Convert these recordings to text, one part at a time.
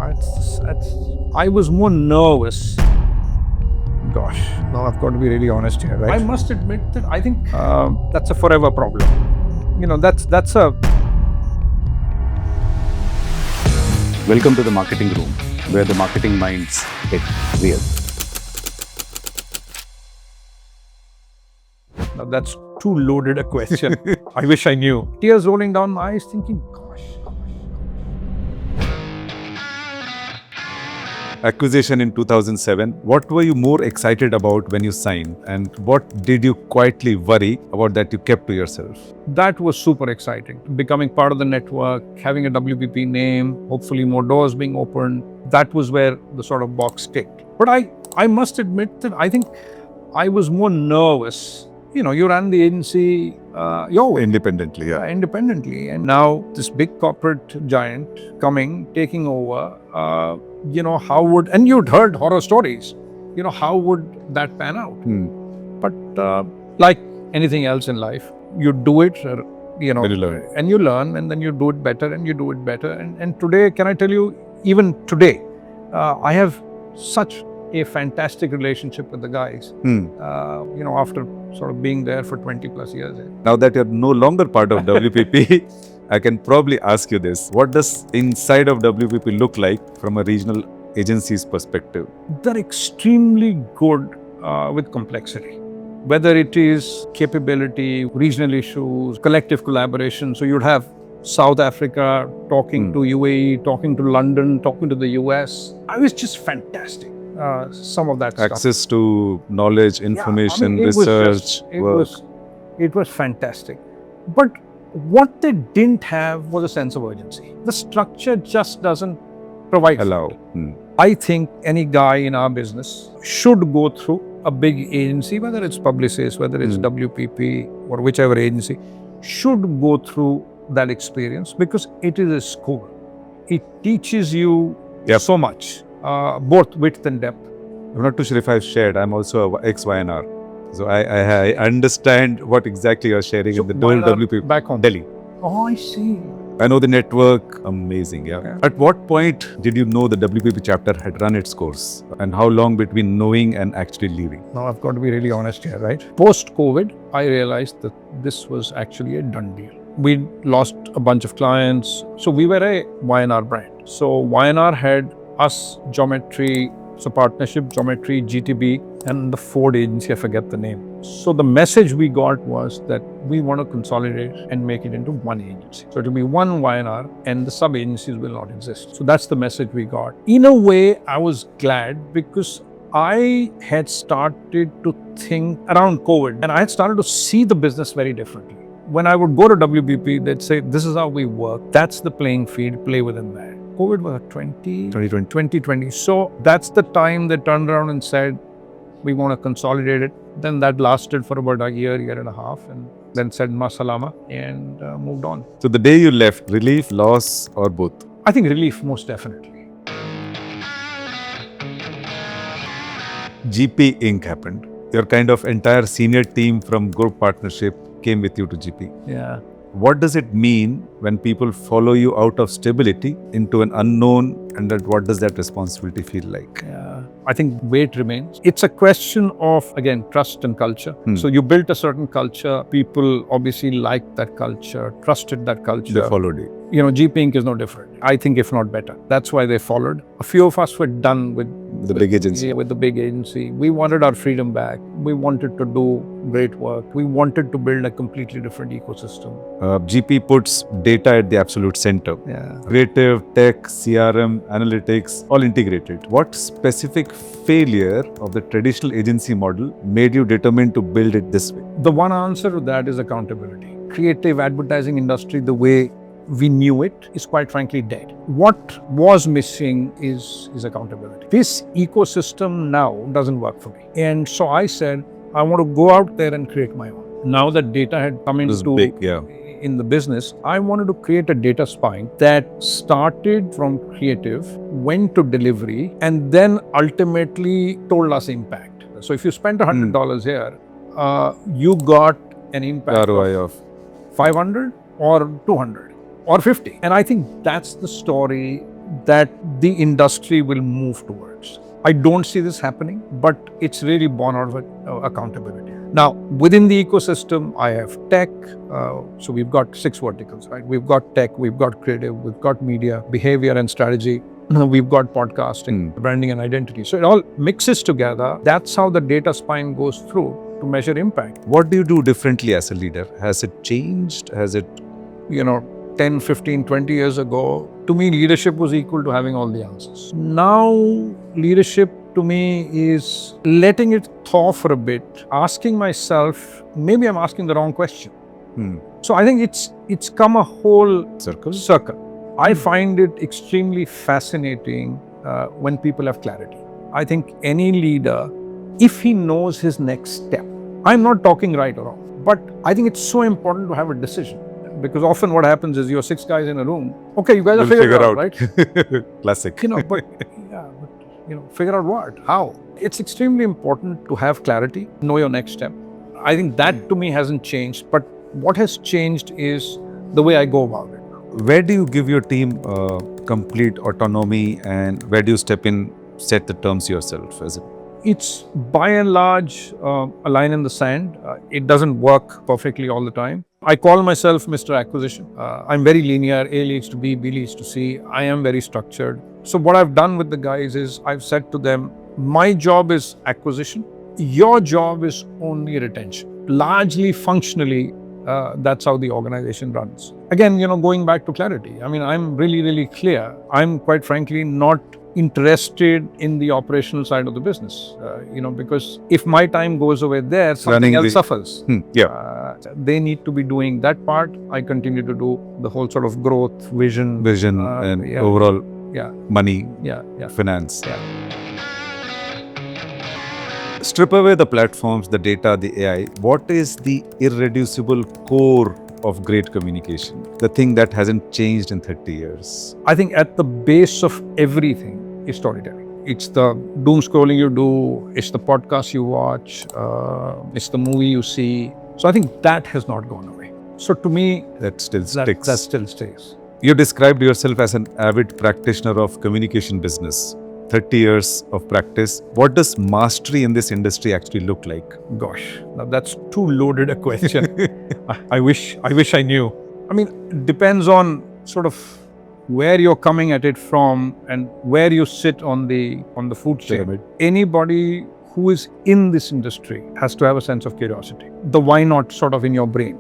I was more nervous. Gosh, now I've got to be really honest here, right? I must admit that I think that's a forever problem. That's a... Welcome to the marketing room, where the marketing minds get real. Now that's too loaded a question. I wish I knew. Tears rolling down my eyes, thinking, gosh. Acquisition in 2007. What were you more excited about when you signed, and what did you quietly worry about that you kept to yourself? That was super exciting. Becoming part of the network, having a WPP name, hopefully more doors being opened. That was where the sort of box ticked. But I must admit that I think I was more nervous. You ran the agency your way. Independently, yeah. Independently. And now this big corporate giant coming, taking over, how would... And you'd heard horror stories. How would that pan out? But like anything else in life, you do it, and you learn, and then you do it better, and you do it better. And today, can I tell you, even today, I have such a fantastic relationship with the guys, after sort of being there for 20 plus years. Now that you're no longer part of WPP, I can probably ask you this. What does inside of WPP look like from a regional agency's perspective? They're extremely good with complexity. Whether it is capability, regional issues, collective collaboration. So you'd have South Africa talking to UAE, talking to London, talking to the US. It was just fantastic. Some of that stuff. Access to knowledge, information, research, work. It was fantastic. But what they didn't have was a sense of urgency. The structure just doesn't provide. I think any guy in our business should go through a big agency, whether it's Publicis, whether it's WPP or whichever agency, should go through that experience, because it is a school. It teaches you so much. Both width and depth. I'm not too sure if I've shared. I'm also a ex-YNR. So I understand what exactly you're sharing in the WPP. Back home. Delhi. Oh, I see. I know the network. Amazing, yeah. At what point did you know the WPP chapter had run its course? And how long between knowing and actually leaving? Now I've got to be really honest here, right? Post-COVID, I realized that this was actually a done deal. We lost a bunch of clients. So we were a YNR brand. So YNR had us, Geometry, so partnership, Geometry, GTB, and the Ford agency, I forget the name. So the message we got was that we want to consolidate and make it into one agency. So it will be one YNR and the sub-agencies will not exist. So that's the message we got. In a way, I was glad, because I had started to think around COVID, and I had started to see the business very differently. When I would go to WPP, they'd say, this is how we work. That's the playing field, play within that. COVID was 2020. So that's the time they turned around and said, we want to consolidate it. Then that lasted for about a year and a half, and then said masalama and moved on. So the day you left, relief, loss, or both? I think relief, most definitely. GP Inc. happened. Your kind of entire senior team from group partnership came with you to GP. Yeah. What does it mean when people follow you out of stability into an unknown, and what does that responsibility feel like? Yeah, I think weight remains. It's a question of, again, trust and culture. So you built a certain culture. People obviously liked that culture, trusted that culture. They followed it. GP Inc. is no different. I think, if not better. That's why they followed. A few of us were done with the big agency. With the big agency. We wanted our freedom back. We wanted to do great work. We wanted to build a completely different ecosystem. GP puts data at the absolute center. Yeah. Creative, tech, CRM, analytics, all integrated. What specific failure of the traditional agency model made you determined to build it this way? The one answer to that is accountability. Creative advertising industry, the way we knew it, is quite frankly dead. What was missing is accountability. This ecosystem now doesn't work for me. And so I said, I want to go out there and create my own. Now that data had come into in the business, I wanted to create a data spine that started from creative, went to delivery, and then ultimately told us impact. So if you spent $100 here, you got an impact ROI of 500 or 200 or 50. And I think that's the story that the industry will move towards. I don't see this happening, but it's really born out of accountability. Now, within the ecosystem, I have tech. So we've got 6 verticals, right? We've got tech, we've got creative, we've got media, behavior and strategy. We've got podcasting, branding and identity. So it all mixes together. That's how the data spine goes through to measure impact. What do you do differently as a leader? Has it changed? Has it... 10, 15, 20 years ago, to me, leadership was equal to having all the answers. Now, leadership to me is letting it thaw for a bit, asking myself, maybe I'm asking the wrong question. So I think it's come a whole circle. I find it extremely fascinating when people have clarity. I think any leader, if he knows his next step, I'm not talking right or wrong, but I think it's so important to have a decision. Because often what happens is you're 6 guys in a room. Okay, you guys are figured it out, right? Classic. But figure out what? How? It's extremely important to have clarity, know your next step. I think that to me hasn't changed, but what has changed is the way I go about it. Where do you give your team complete autonomy, and where do you step in, set the terms yourself? It's by and large a line in the sand. It doesn't work perfectly all the time. I call myself Mr. Acquisition. I'm very linear. A leads to B, B leads to C. I am very structured. So what I've done with the guys is I've said to them, my job is acquisition. Your job is only retention. Largely functionally, that's how the organization runs. Again, going back to clarity. I mean, I'm really, really clear. I'm quite frankly not interested in the operational side of the business, because if my time goes away there, something else suffers. They need to be doing that part. I continue to do the whole sort of growth, vision and overall money, finance. Strip away the platforms, the data, the AI. What is the irreducible core of great communication? The thing that hasn't changed in 30 years? I think at the base of everything is storytelling. It's the doom scrolling you do, it's the podcast you watch, it's the movie you see. So I think that has not gone away. So to me, that still sticks. That still stays. You described yourself as an avid practitioner of communication business. 30 years of practice. What does mastery in this industry actually look like? Gosh, now that's too loaded a question. I wish I knew. I mean, it depends on sort of where you're coming at it from and where you sit on the food chain. Anybody who is in this industry has to have a sense of curiosity. The why not sort of in your brain.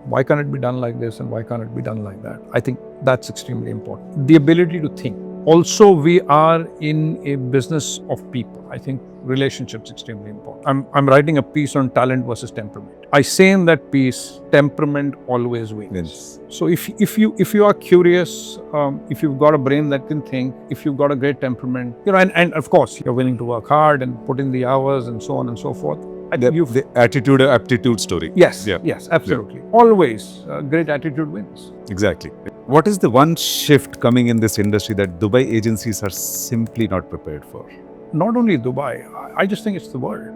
Why can't it be done like this and why can't it be done like that? I think that's extremely important. The ability to think. Also, we are in a business of people. I think relationships extremely important. I'm writing a piece on talent versus temperament. I say in that piece, temperament always wins. So if you are curious, if you've got a brain that can think, if you've got a great temperament, and of course you're willing to work hard and put in the hours and so on and so forth. The attitude aptitude story. Yes, absolutely. Always, great attitude wins. Exactly. What is the one shift coming in this industry that Dubai agencies are simply not prepared for? Not only Dubai, I just think it's the world.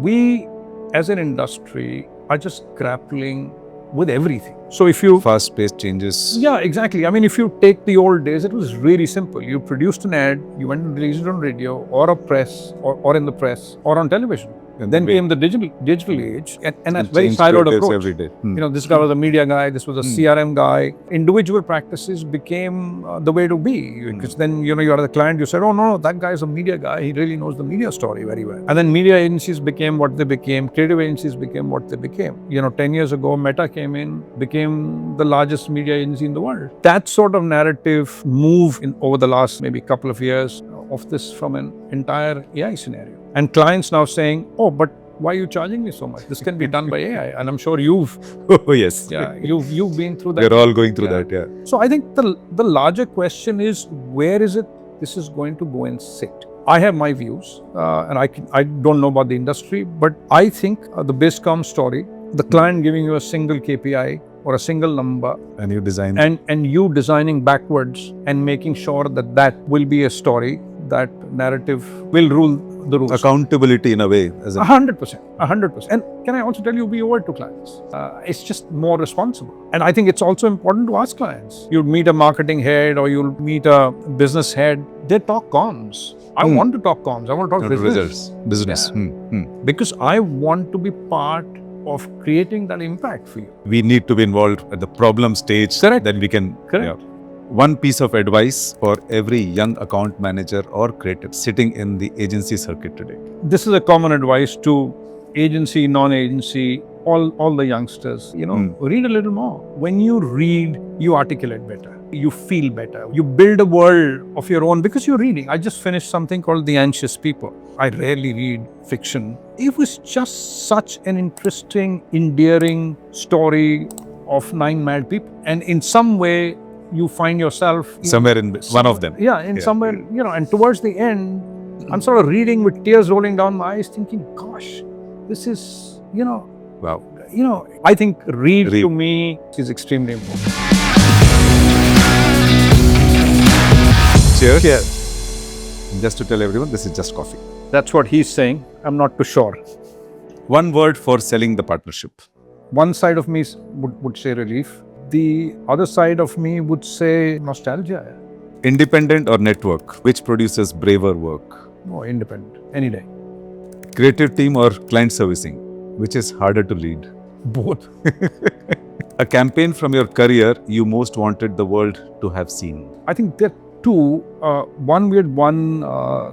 We, as an industry, are just grappling with everything. So if you... Fast-paced changes. Yeah, exactly. I mean, if you take the old days, it was really simple. You produced an ad, you went and released it on radio or a press or in the press or on television. And then came the digital age, and a very siloed approach. Every day. This guy was a media guy, this was a CRM guy. Individual practices became the way to be. Because then, you are the client, you said, oh no, that guy is a media guy, he really knows the media story very well. And then media agencies became what they became, creative agencies became what they became. 10 years ago, Meta came in, became the largest media agency in the world. That sort of narrative move over the last maybe couple of years of this from an entire AI scenario. And clients now saying, oh, but why are you charging me so much? This can be done by AI. And I'm sure you've... Oh, yes. Yeah, you've been through that. We're all going through that, yeah. So I think the larger question is, where is it this is going to go and sit? I have my views, and I don't know about the industry, but I think the Bizcom story, the client giving you a single KPI or a single number, and you design and you designing backwards and making sure that will be a story. that narrative will rule the roost. Accountability in a way. As in, 100%. And can I also tell you, we owe it to clients. It's just more responsible. And I think it's also important to ask clients. You'll meet a marketing head or you'll meet a business head. They talk comms. I want to talk comms. I want to talk business. Business. Yeah. Because I want to be part of creating that impact for you. We need to be involved at the problem stage. Correct. Then we can. Correct. Yeah. One piece of advice for every young account manager or creative sitting in the agency circuit today. This is a common advice to agency, non-agency, all the youngsters. Read a little more. When you read, you articulate better. You feel better. You build a world of your own because you're reading. I just finished something called The Anxious People. I rarely read fiction. It was just such an interesting, endearing story of 9 mad people. And in some way, you find yourself Somewhere in one of them. Somewhere, and towards the end, I'm sort of reading with tears rolling down my eyes, thinking, gosh, this is, Wow. I think read to me is extremely important. Cheers. Just to tell everyone, this is just coffee. That's what he's saying. I'm not too sure. One word for selling the partnership. One side of me would say relief. The other side of me would say nostalgia. Independent or network, which produces braver work? No, independent, any day. Creative team or client servicing, which is harder to lead? Both. A campaign from your career you most wanted the world to have seen? I think there are two. One we had won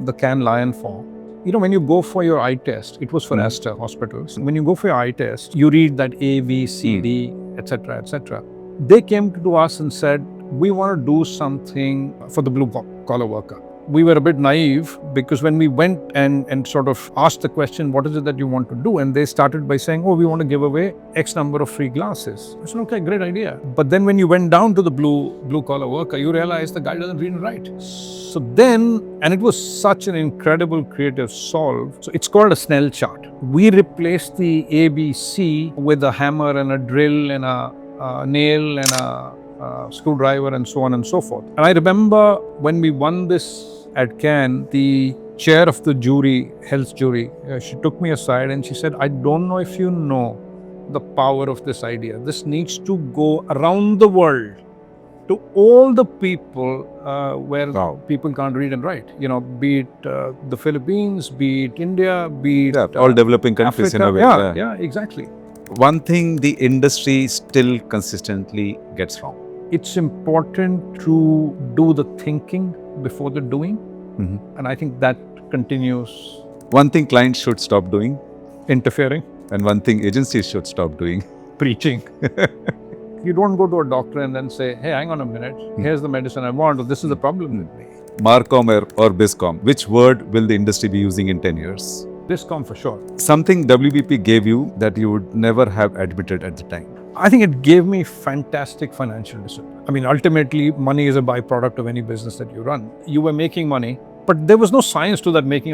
the Cannes Lion for. When you go for your eye test, it was for Aster Hospitals. When you go for your eye test, you read that A, B, C, D, etc., etc. They came to us and said, we want to do something for the blue collar worker. We were a bit naive because when we went and sort of asked the question, what is it that you want to do? And they started by saying, we want to give away X number of free glasses. I said, okay, great idea. But then when you went down to the blue collar worker, you realized the guy doesn't read and write. So then, and it was such an incredible creative solve. So it's called a Snell chart. We replaced the ABC with a hammer and a drill and a nail and a screwdriver and so on and so forth. And I remember when we won this at Cannes, the chair of the jury, health jury, she took me aside and she said, I don't know if you know the power of this idea. This needs to go around the world to all the people where people can't read and write. Be it the Philippines, be it India, be it all developing countries Africa. in a way. Yeah, exactly. One thing the industry still consistently gets wrong. It's important to do the thinking before the doing. Mm-hmm. And I think that continues. One thing clients should stop doing. Interfering. And one thing agencies should stop doing. Preaching. You don't go to a doctor and then say, hey, hang on a minute. Here's the medicine I want. Or this is the problem with me. Marcom or Biscom. Which word will the industry be using in 10 years? Biscom for sure. Something WBP gave you that you would never have admitted at the time. I think it gave me fantastic financial discipline. I mean, ultimately, money is a byproduct of any business that you run. You were making money, but there was no science to that making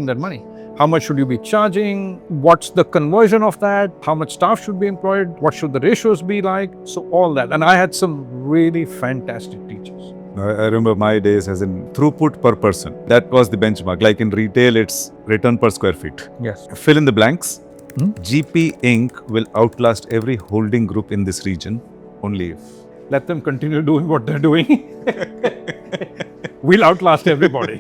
that money. How much should you be charging? What's the conversion of that? How much staff should be employed? What should the ratios be like? So all that. And I had some really fantastic teachers. I remember my days as in throughput per person. That was the benchmark. Like in retail, it's return per square feet. Yes. Fill in the blanks. GP Inc. will outlast every holding group in this region only if. Let them continue doing what they're doing. We'll outlast everybody.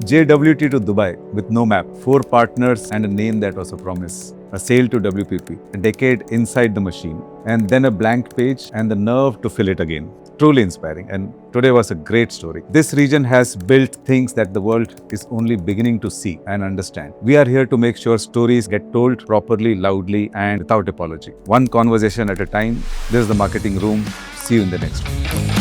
JWT to Dubai with no map, 4 partners and a name that was a promise. A sale to WPP, a decade inside the machine, and then a blank page and the nerve to fill it again. Truly inspiring, and today was a great story. This region has built things that the world is only beginning to see and understand. We are here to make sure stories get told properly, loudly, and without apology. One conversation at a time. This is the marketing room. See you in the next one.